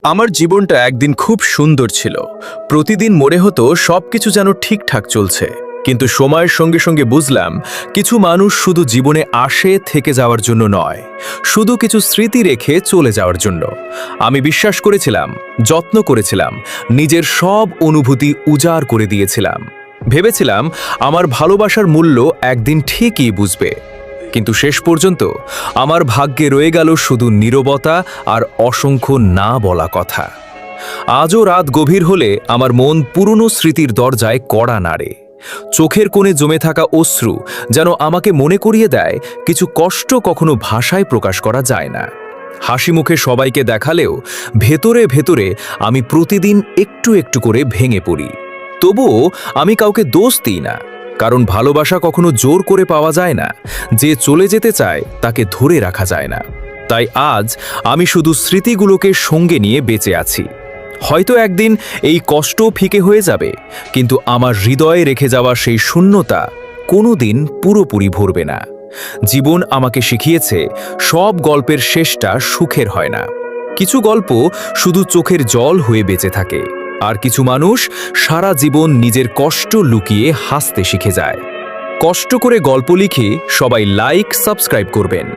আমার জীবনটা একদিন খুব সুন্দর ছিল। প্রতিদিন মনে হতো সবকিছু যেন ঠিকঠাক চলছে, কিন্তু সময়ের সঙ্গে সঙ্গে বুঝলাম কিছু মানুষ শুধু জীবনে আসে থেকে যাওয়ার জন্য নয়, শুধু কিছু স্মৃতি রেখে চলে যাওয়ার জন্য। আমি বিশ্বাস করেছিলাম, যত্ন করেছিলাম, নিজের সব অনুভূতি উজাড় করে দিয়েছিলাম। ভেবেছিলাম আমার ভালোবাসার মূল্য একদিন ঠিকই বুঝবে, কিন্তু শেষ পর্যন্ত আমার ভাগ্যে রয়ে গেল শুধু নীরবতা আর অসংখ্য না বলা কথা। আজও রাত গভীর হলে আমার মন পুরনো স্মৃতির দরজায় কড়া নাড়ে। চোখের কোণে জমে থাকা অশ্রু যেন আমাকে মনে করিয়ে দেয় কিছু কষ্ট কখনো ভাষায় প্রকাশ করা যায় না। হাসি মুখে সবাইকে দেখালেও ভেতরে ভেতরে আমি প্রতিদিন একটু একটু করে ভেঙে পড়ি। তবুও আমি কাউকে দোষ দিই না, কারণ ভালোবাসা কখনো জোর করে পাওয়া যায় না। যে চলে যেতে চায় তাকে ধরে রাখা যায় না। তাই আজ আমি শুধু স্মৃতিগুলোকে সঙ্গে নিয়ে বেঁচে আছি। হয়তো একদিন এই কষ্ট ফিকে হয়ে যাবে, কিন্তু আমার হৃদয়ে রেখে যাওয়া সেই শূন্যতা কোনোদিন পুরোপুরি ভরবে না। জীবন আমাকে শিখিয়েছে সব গল্পের শেষটা সুখের হয় না। কিছু গল্প শুধু চোখের জল হয়ে বেঁচে থাকে, আর কিছু মানুষ সারা জীবন নিজের কষ্ট লুকিয়ে হাসতে শিখে যায়। কষ্ট করে গল্প লিখে সবাই লাইক, সাবস্ক্রাইব করবেন।